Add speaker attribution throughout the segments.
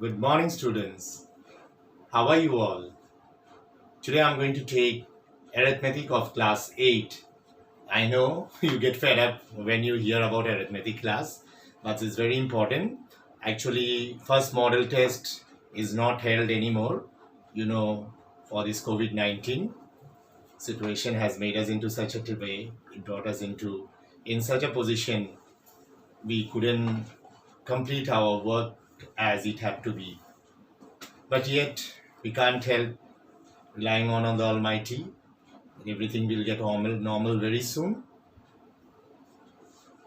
Speaker 1: Good morning, students. How are you all? Today I'm going to take arithmetic of class 8. I know you get fed up when you hear about arithmetic class, but it's very important. Actually, first model test is not held anymore. For this COVID-19 situation has made us into such a way, it brought us into in such a position we couldn't complete our work as it had to be. But yet, we can't help relying on the Almighty. Everything will get normal very soon.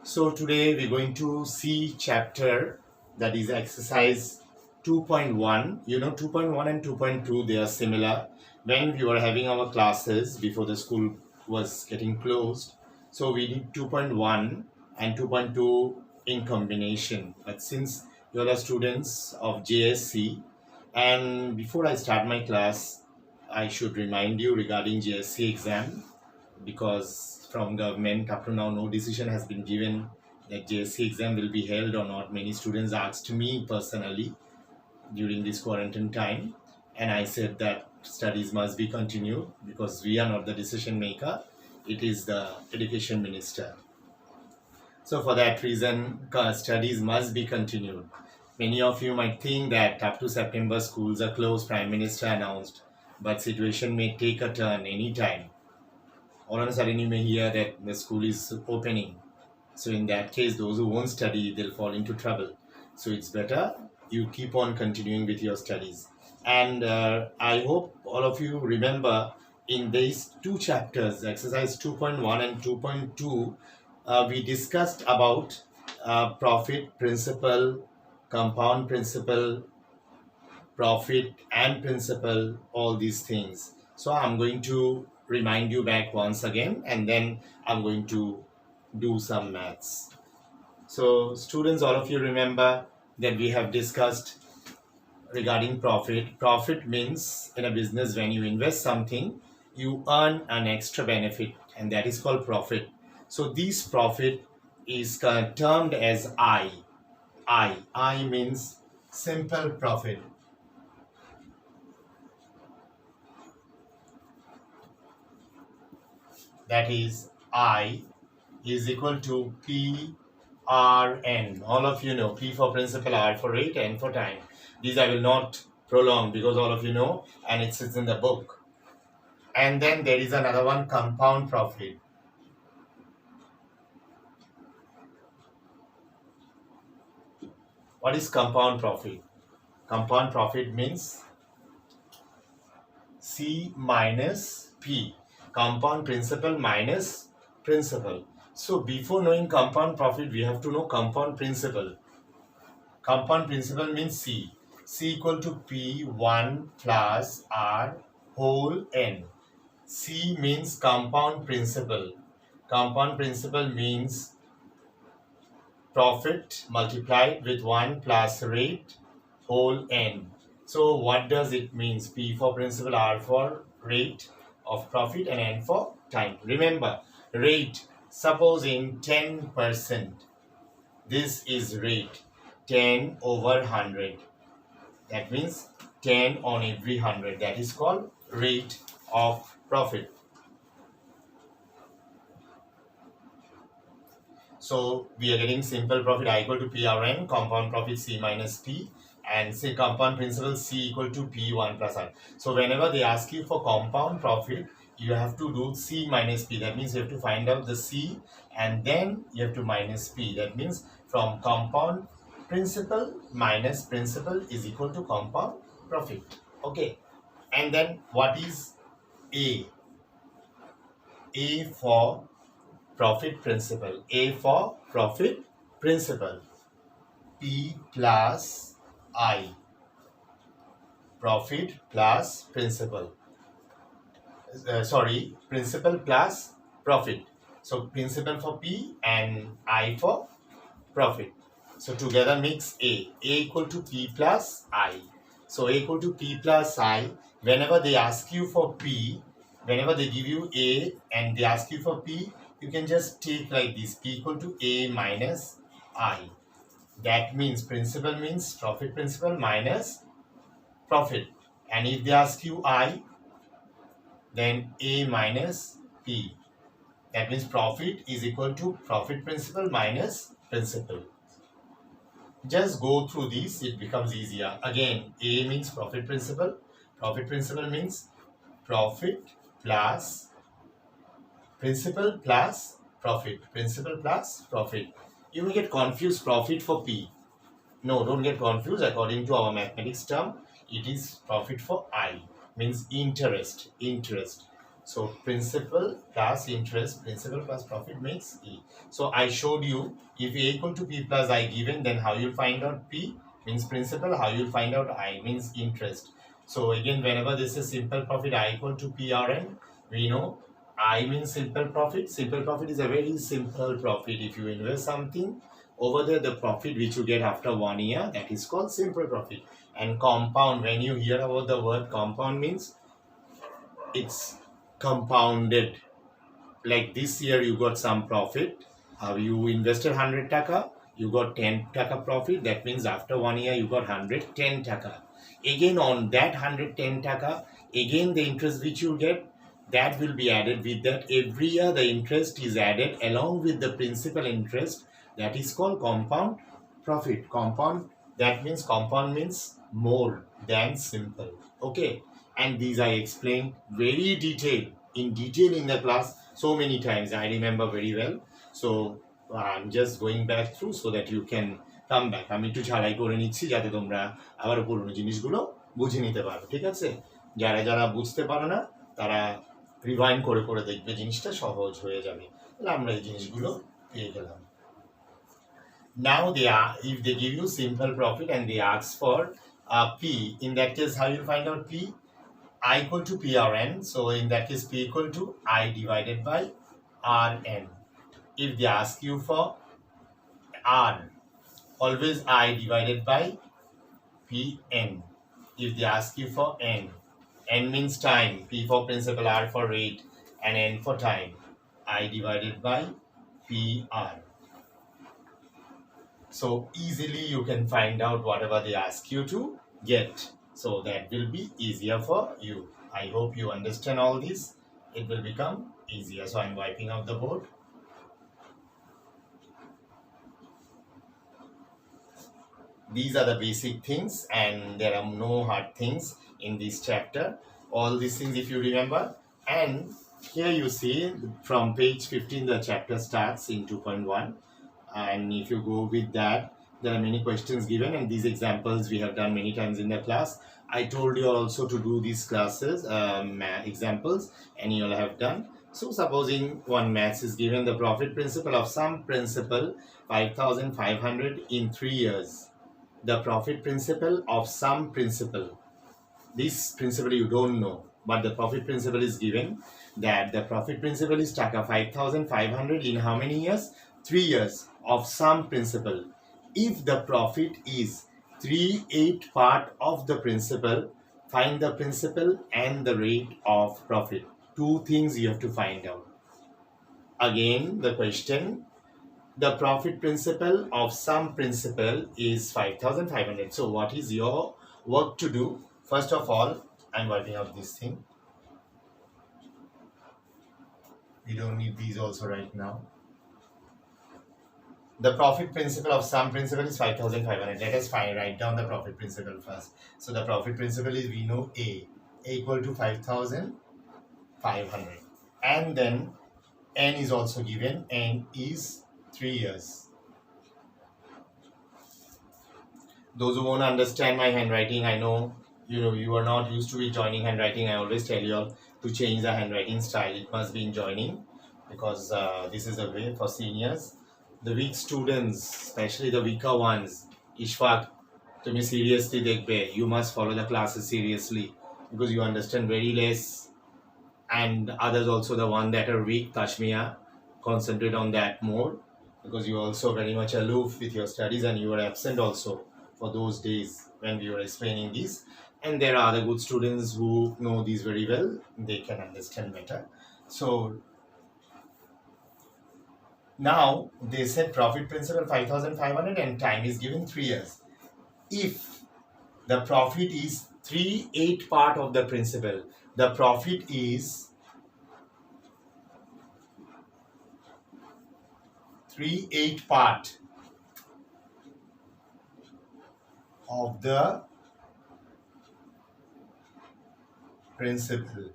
Speaker 1: So today we're going to see chapter that is exercise 2.1. 2.1 and 2.2, they are similar. When we were having our classes before the school was getting closed, so we did 2.1 and 2.2 in combination. But since you all are students of JSC, and before I start my class, I should remind you regarding JSC exam, because from government up to now no decision has been given that JSC exam will be held or not. Many students asked me personally during this quarantine time, and I said that studies must be continued because we are not the decision maker, it is the education minister. So for that reason, studies must be continued. Many of you might think that up to September schools are closed, Prime Minister announced, but situation may take a turn anytime. All of a sudden you may hear that the school is opening. So in that case, those who won't study, they'll fall into trouble. So it's better you keep on continuing with your studies. And I hope all of you remember in these two chapters, exercise 2.1 and 2.2, we discussed about profit principle, compound principle, profit and principle, all these things. So I'm going to remind you back once again, and then I'm going to do some maths. So students, all of you remember that we have discussed regarding profit. Profit means in a business when you invest something, you earn an extra benefit, and that is called profit. So this profit is termed as I. I means simple profit. That is I is equal to PRN. All of you know P for principal, R for rate, N for time. These I will not prolong because all of you know and it sits in the book. And then there is another one, compound profit. What is compound profit? Compound profit means C minus P. Compound principal minus principal. So before knowing compound profit, we have to know compound principal. Compound principal means C. C equal to P1 plus R whole N. C means compound principal. Compound principal means profit multiplied with 1 plus rate whole N. So what does it mean? P for principal, R for rate of profit, and N for time. Remember, rate, suppose in 10%, this is rate 10 over 100. That means 10 on every 100. That is called rate of profit. So we are getting simple profit I equal to PRN, compound profit C minus P, and say compound principal C equal to P1 plus R. So whenever they ask you for compound profit, you have to do C minus P. That means you have to find out the C and then you have to minus P. That means from compound principal minus principal is equal to compound profit. Okay. And then what is A? A for profit principal. A for profit principal. P plus I. Profit plus principal. Principal plus profit. So principal for P and I for profit. So together makes A. A equal to P plus I. So A equal to P plus I. Whenever they ask you for P, whenever they give you A and they ask you for P, you can just take like this, P equal to A minus I. That means principal means profit principal minus profit. And if they ask you I, then A minus P. That means profit is equal to profit principal minus principal. Just go through these, it becomes easier. Again, A means profit principal. Profit principal means profit plus principal plus profit. Principal plus profit. You may get confused profit for P. No, don't get confused. According to our mathematics term, it is profit for I, means interest. Interest. So principal plus interest, principal plus profit makes E. So I showed you if A equal to P plus I given, then how you'll find out P means principal, how you'll find out I means interest. So again, whenever this is simple profit I equal to PRN, we know I means simple profit. Simple profit is a very simple profit. If you invest something, over there the profit which you get after 1 year, that is called simple profit. And compound, when you hear about the word compound, means it's compounded. Like this year you got some profit, you invested 100 taka, you got 10 taka profit. That means after 1 year you got 110 taka. Again on that 110 taka, again the interest which you get, that will be added with that. Every year the interest is added along with the principal interest. That is called compound profit. Compound, that means compound means more than simple. Okay, and these I explained very detailed in detail in the class so many times. I remember very well. So I'm just going back through so that you can come back. আমি একটু ঝালাই করে নিচ্ছি যাতে তোমরা আবার পুরনো জিনিসগুলো বুঝে নিতে পারো, ঠিক আছে? যারা যারা বুঝতে পারো না তারা রিভাইন্ড করে করে দেখবে, জিনিসটা সহজ হয়ে যাবে। তাহলে আমরা এই জিনিসগুলো পেয়ে গেলাম। Now they are, if they give you simple profit and they ask for P, in that case how you find out P? I equal to PRN. So in that case P equal to I divided by RN. If they ask you for R, always I divided by PN. If they ask you for N, N means time, P for principal, R for rate, and N for time, I divided by PR. So easily you can find out whatever they ask you to get. So that will be easier for you. I hope you understand all this. It will become easier. So I'm wiping out the board. These are the basic things and there are no hard things in this chapter. All these things if you remember. And here you see from page 15 the chapter starts in 2.1. And if you go with that, there are many questions given and these examples we have done many times in the class. I told you also to do these classes examples and you all have done. So supposing one maths is given, the profit principal of some principal 5,500 in 3 years. The profit principal of some principal, this principal you don't know, but the profit principal is given, that the profit principal is taka 5,500 in how many years? 3 years of some principal. If the profit is 3/8 part of the principal, find the principal and the rate of profit. Two things you have to find out. Again the question, the profit principal of some principal is 5,500. So what is your work to do? First of all, I'm wiping out this thing. We don't need these also right now. The profit principal of some principal is 5,500. Let us write down the profit principal first. So the profit principal is, we know A equal to 5,500. And then N is also given. N is 3 years. Those who won't understand my handwriting, I know you are not used to it joining handwriting. I always tell you all to change the handwriting style. It must be in joining because this is a way for seniors. The weak students, especially the weaker ones, Ishfaq, to me seriously dekbe, you must follow the classes seriously because you understand very less. And others also, the one that are weak, Kashmir, concentrate on that more because you are also very much aloof with your studies and you were absent also for those days when we were explaining these. And there are other good students who know these very well, they can understand better. So Now they said profit principal 5,500 and time is given 3 years. If the profit is 3/8 part of the principal, the profit is 3/8 part of the principal.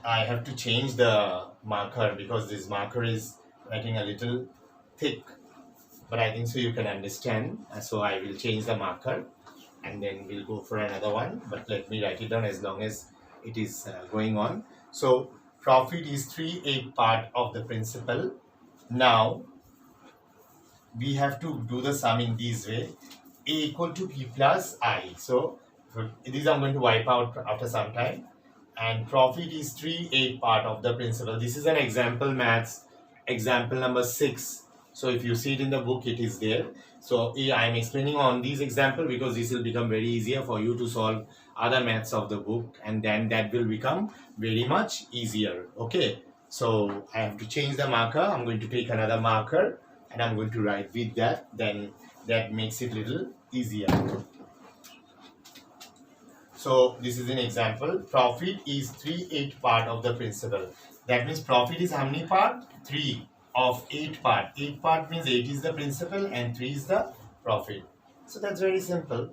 Speaker 1: I have to change the marker because this marker is writing a little thick, but I think so you can understand. So I will change the marker and then we'll go for another one, but let me write it down as long as it is going on. So profit is 3/8 part of the principal. Now we have to do the sum in this way: a equal to p plus I. So these I'm going to wipe out after some time. And profit is 3/8 part of the principal. This is an example maths, example number 6. So if you see it in the book, it is there. So I am explaining on these example because this will become very easier for you to solve other maths of the book, and then that will become very much easier. Okay, so I have to change the marker. I'm going to take another marker and I'm going to write with that. Then that makes it little easier. So this is an example. Profit is 3/8 part of the principal. That means profit is how many part? 3 of 8 part. 8 part means 8 is the principal and 3 is the profit. So that's very simple.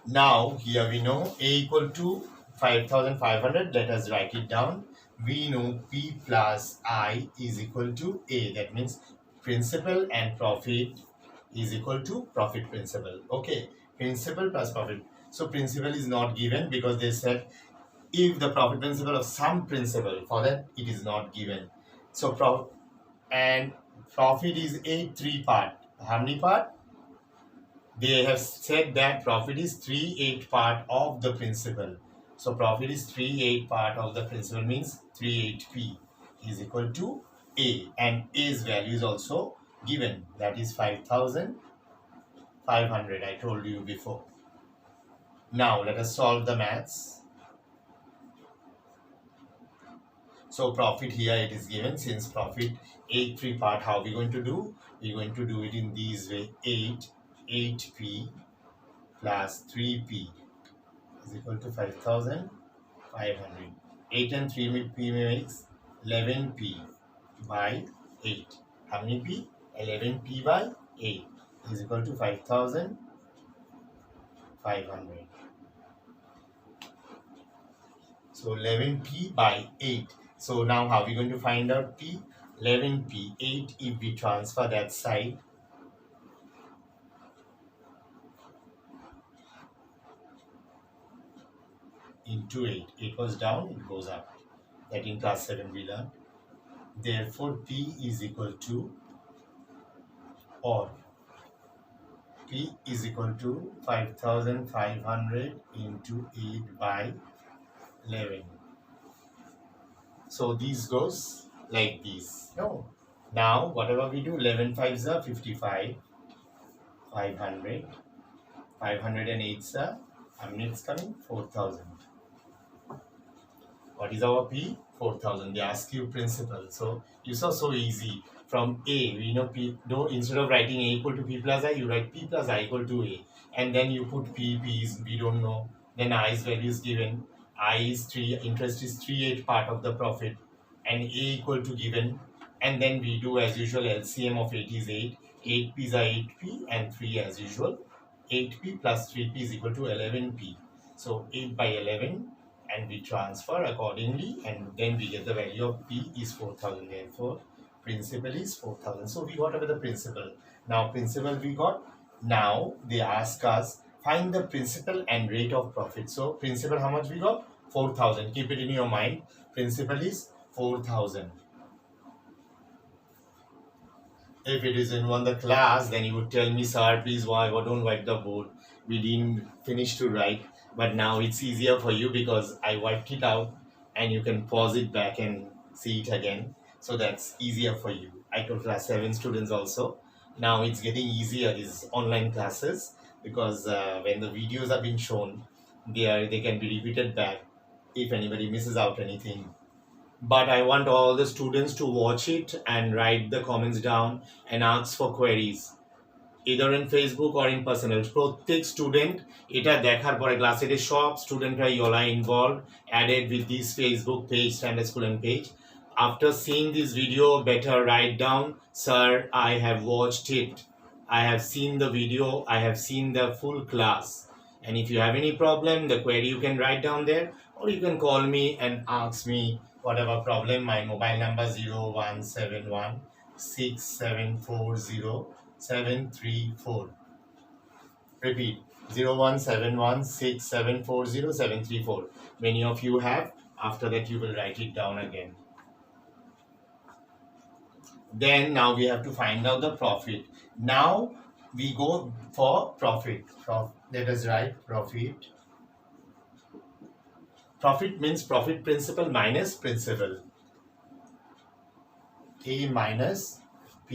Speaker 1: Now here we know A equal to 5,500. Let us write it down. We know P plus I is equal to A. That means principal and profit is equal to profit principal. Okay, principal plus profit. So principal is not given because they said if the profit principal of some principal, for that it is not given. So profit is 8/3 part. How many part? They have said that profit is 3/8 part of the principal. So profit is 3/8 part of the principal means 3/8p is equal to A, and A's value is also given, that is 5,500. I told you before. Now let us solve the maths. So profit here it is given. Since profit 8/3 part, how are we going to do? We're going to do it in this way: 8p plus 3p is equal to 5,500. 8 and 3p makes 11p by 8. How many p? 11p by 8 is equal to 5,500. So 11p by 8. So now how are we going to find out p? 11p, 8 if we transfer that side. Into 8. 8 was down, it goes up. That in class 7 we learned. Therefore, P is equal to, or P is equal to 5,500 into 8 by 11. So these goes like this. No. Now, whatever we do, 11 5s are 55, 500, 508s are, how many it's coming? 4,000. What is our P? 4,000. They ask you principal. So you saw, so easy. From A, we know P. No, instead of writing A equal to P plus I, you write P plus I equal to A. And then you put P's, we don't know. Then I's value is given. I is 3, interest is 3/8 part of the profit. And A equal to given. And then we do as usual LCM of 8 is 8. 8P's are 8P and 3 as usual. 8P plus 3P is equal to 11P. So 8 by 11. And we transfer accordingly, and then we get the value of P is 4,000. Therefore, principal is 4,000. So we got over the principal. Now principal we got. Now they ask us find the principal and rate of profit. So principal, how much we got? 4,000. Keep it in your mind. Principal is 4,000. If it is in one the class, then you would tell me, sir, please why don't wipe the board. We didn't finish to write. But now it's easier for you because I wiped it out and you can pause it back and see it again. So that's easier for you. I told class 7 students also. Now it's getting easier, these online classes, because when the videos are being shown, They can be repeated back if anybody misses out anything. But I want all the students to watch it and write the comments down and ask for queries, either in Facebook or in personal. প্রত্যেক student এটা দেখার পরে ক্লাসের সব স্টুডেন্টরা yellow involve added with this Facebook page, Standard School and page. After seeing this video, better write down, sir, I have watched it. I have seen the video, I have seen the full class. And if you have any problem, the query you can write down there, or you can call me and ask me whatever problem. My mobile number 0171 6740 734. Repeat, 01716740 Many of you have. After that, you will write it down again. Then now we have to find out the profit. Now we go for profit. Let us write profit. Profit means profit principal minus principal. A minus P.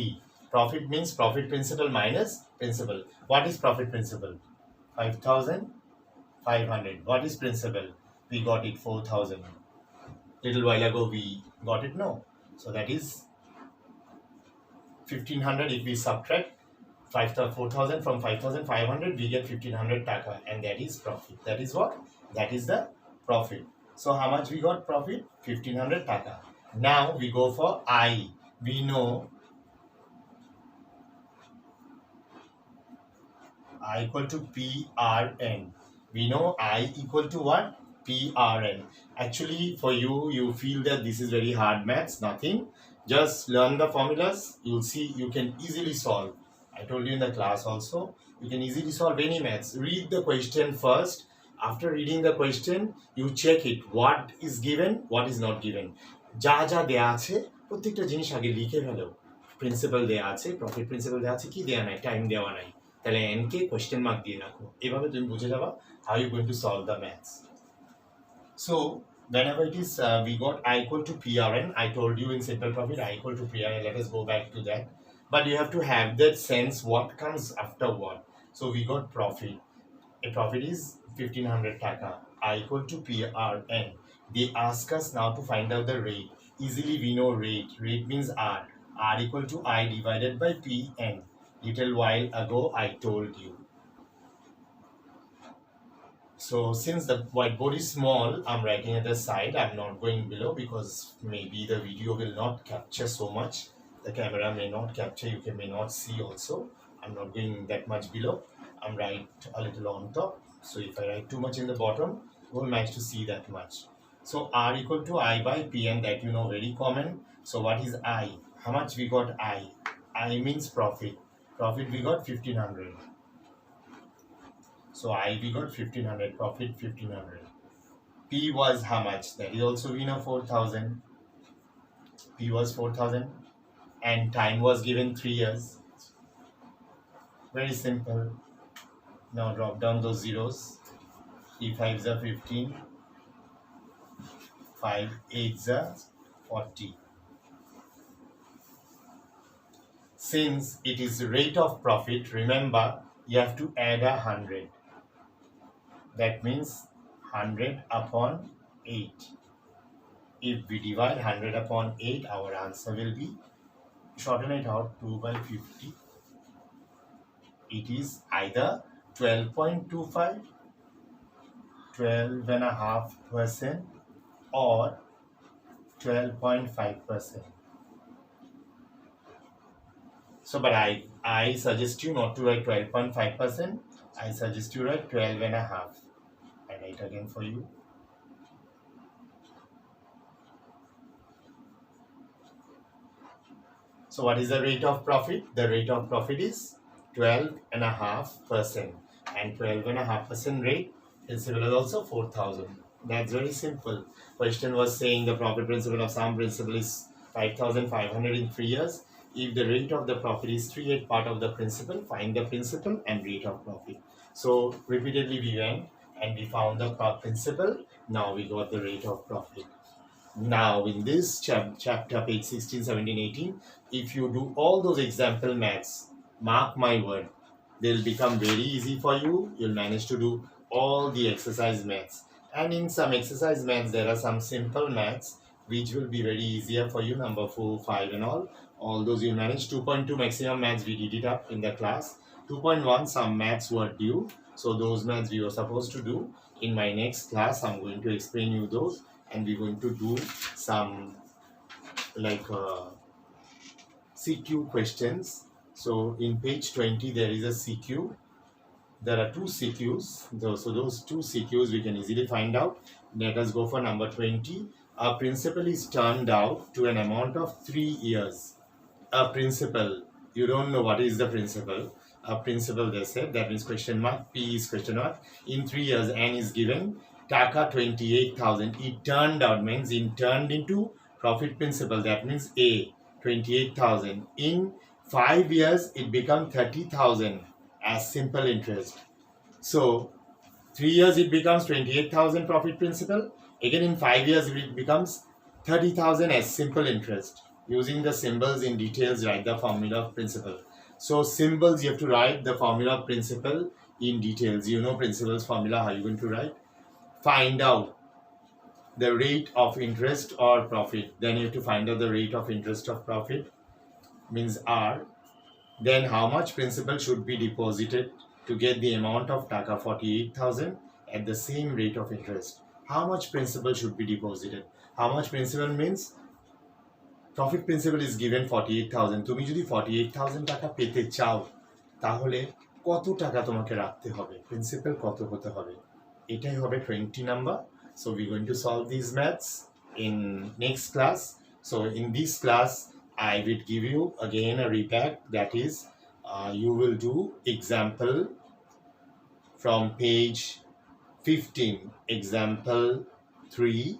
Speaker 1: Profit means profit principal minus principal. What is profit principal? 5,500. What is principal? We got it 4,000. Little while ago we got it, no? So that is 1,500. If we subtract 4,000 from 5,500, we get 1,500 taka, and that is profit. That is what? That is the profit. So how much we got profit? 1,500 taka. Now we go for I. We know I equal to PRN. We know I equal to what? PRN. Actually, for you feel that this is very hard maths. Nothing. Just learn the formulas. You'll see you can easily solve. I told you in the class also. You can easily solve any maths. Read the question first. After reading the question, you check it. What is given, what is not given. যা যা দেয়া আছে প্রত্যেকটা জিনিস আগে লিখে ফেলো। Principal দেয়া আছে, প্রফিট প্রিন্সিপাল দেয়া আছে, কি দেয়া নাই, টাইম দেওয়া নাই, তাহলে এন কে কোয়েশ্চেন মার্ক দিয়ে রাখো। এভাবে তুমি বুঝে যাবা how you going to solve the maths. So whenever it is we got I equal to PRN, I told you in simple profit I equal to PRN. Let us go back to that. But you have to have that sense what comes after what. So we got profit. A profit is 1,500 taka. I equal to PRN. They ask us now to find out the rate. Easily we know rate. Rate means R. R equal to I divided by PN. Little while ago I told you. So since the whiteboard is small, I'm writing at the side. I'm not going below because maybe the video will not capture so much. The camera may not capture, you may not see also. I'm not going that much below. I'm right a little on top. So if I write too much in the bottom, you won't manage to see that much. So R equal to I by PN, that you know, very common. So what is I? How much we got I? I means profit. Profit we got 1,500. So I we got 1,500, profit 1,500. P was how much? That is also we know 4,000. P was 4,000 and time was given 3 years. Very simple. Now drop down those zeros. 3 5s are 15. 5 8s are 40. Since it is rate of profit, remember you have to add 100. That means 100 upon 8. If we divide 100 upon 8, our answer will be, shorten it out, 2 by 50. It is either 12.25, 12.5%, or 12.5%. So, but I suggest you not to write 12.5%. I suggest you write 12.5. I write again for you. So what is the rate of profit? The rate of profit is 12.5%, and 12.5% rate principal is also 4,000. That's very simple. Question was saying the profit principal of some principal is 5,500 in 3 years. If the rate of the profit is 3/8 part of the principal, find the principal and rate of profit. So repeatedly we went and we found the principal. Now we got the rate of profit. Now in this chapter, page 16, 17, 18, if you do all those example maths, mark my word, they'll become very easy for you. You'll manage to do all the exercise maths. And in some exercise maths, there are some simple maths which will be very easier for you, number 4, 5 and all those you manage. 2.2 maximum maths we did it up in the class. 2.1 some maths were due, so those maths we were supposed to do. In my next class I'm going to explain you those, and we're going to do some like CQ questions. So in page 20 there is a CQ. There are two CQs, so those two CQs we can easily find out. Let us go for number 20. A principal is turned out to an amount of 3 years. A principal, you don't know what is the principal. A principal, they said, that means question mark, P is question mark. In 3 years, N is given. Taka 28,000. It turned out means it turned into profit principal. That means A, 28,000. In 5 years, it become 30,000 as simple interest. So 3 years it becomes 28,000 profit principal. Again in 5 years it becomes 30,000 as simple interest. Using the symbols in details, write the formula of principal. So symbols you have to write the formula of principal in details. You know principal's formula, how you going to write? Find out the rate of interest or profit. Then you have to find out the rate of interest of profit, means R. Then how much principal should be deposited to get the amount of taka 48,000 at the same rate of interest. How much principal should be deposited? How much principal means profit principal is given 48,000. তুমি যদি 48,000 টাকা পেতে চাও তাহলে কত টাকা তোমাকে রাখতে হবে, প্রিন্সিপাল কত হতে হবে, এটাই হবে 20 number. So we're going to solve these maths in next class. So in this class I will give you again a recap, that is you will do example from page 15, example 3,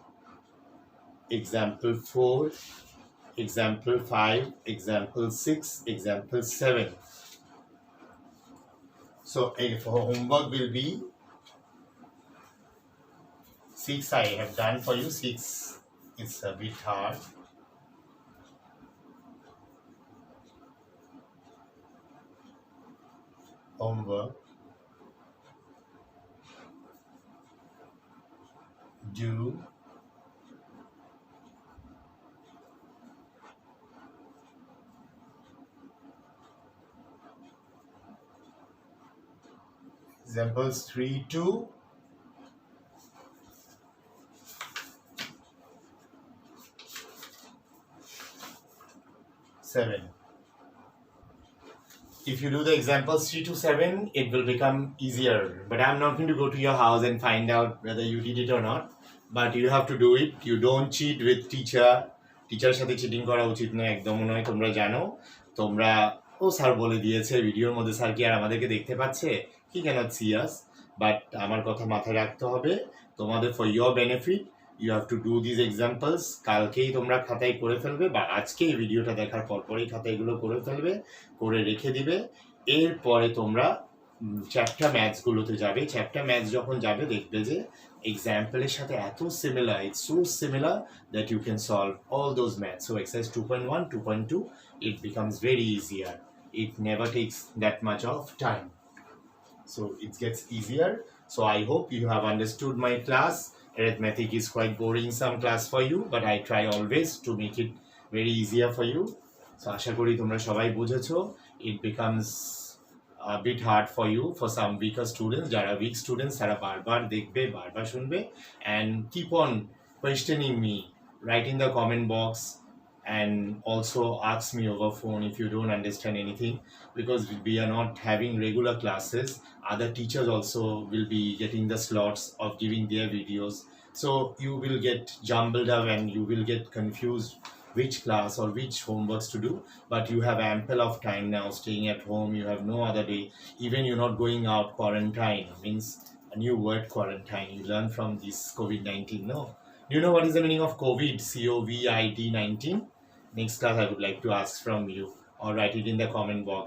Speaker 1: example 4, example 5, example 6, example 7. So if homework will be 6, I have done for you. 6 it's a bit hard. Homework, do examples 3 to 7. If you do the examples 3 to 7, it will become easier. But I'm not going to go to your house and find out whether you did it or not. But you have to do it. You don't cheat with teacher. টিচারের সাথে cheating করা উচিত নয়, একদম নয়। তোমরা জানো, তোমরা ও স্যার বলে দিয়েছে ভিডিওর মধ্যে, স্যার কি আর আমাদেরকে দেখতে পাচ্ছে? He cannot see us. But আমার কথা মাথায় রাখতে হবে, তোমাদের for your benefit you have to do this examples. কালকেই তোমরা খাতায় করে ফেলবে, বা আজকে এই ভিডিওটা দেখার পরপরই খাতায় এগুলো করে ফেলবে, করে রেখে দিবে। এরপরে তোমরা চ্যাপ্টার ম্যাথসগুলোতে যাবে। চ্যাপ্টার ম্যাথস যখন যাবে দেখবে যে এক্সাম্পলের সাথে এত similar, it's so similar that you can solve all those maths. So exercise 2.1, 2.2 it becomes very easier. It never takes that much of time. So it gets easier. So I hope you have understood my class. Arithmetic is quite boring some class for you, but I try always to make it very easier for you. So আশা করি তোমরা সবাই বুঝেছো। It becomes a bit hard for you for some weaker students. যারা weak students তারা বারবার দেখবে, বারবার শুনবে, and keep on questioning me. Write in the comment box and also ask me over phone if you don't understand anything, because we are not having regular classes. Other teachers also will be getting the slots of giving their videos, so you will get jumbled up and you will get confused which class or which homeworks to do. But you have ample of time now, staying at home, you have no other day, even you're not going out. Quarantine means a new word, quarantine, you learn from this COVID-19. No, do you know what is the meaning of COVID? COVID-19. Next class I would like to ask from you, or write it in the comment box,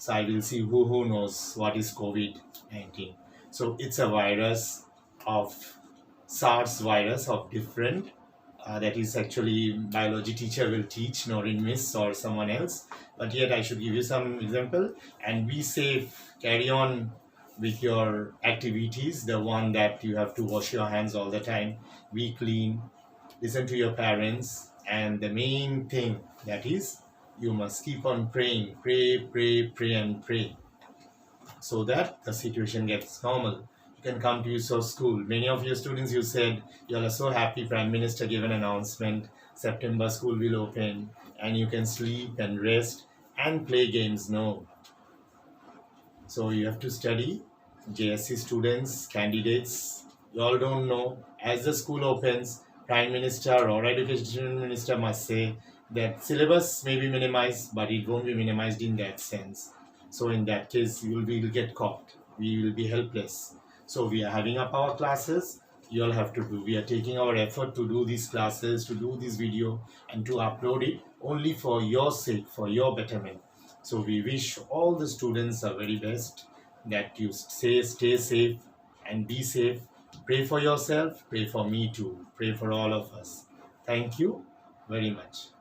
Speaker 1: so I will see who knows what is COVID-19. So it's a virus of SARS virus of different, that is actually biology teacher will teach, Noreen Miss or someone else, but yet I should give you some example. And be safe, carry on with your activities, the one that you have to wash your hands all the time, be clean, listen to your parents, and the main thing that is you must keep on praying, pray and pray, so that the situation gets normal. You can come to your school. Many of your students, you said you are so happy Prime Minister gave an announcement, September school will open and you can sleep and rest and play games. No. So you have to study. JSC students, candidates, you all don't know. As the school opens, Prime Minister or Education Minister must say that syllabus may be minimized, but it won't be minimized in that sense. So in that case, we will get caught. We will be helpless. So we are having up our classes. You all have to do. We are taking our effort to do these classes, to do this video, and to upload it only for your sake, for your betterment. So we wish all the students are very best, that you stay safe and be safe. Pray for yourself, pray for me too, pray for all of us. Thank you very much.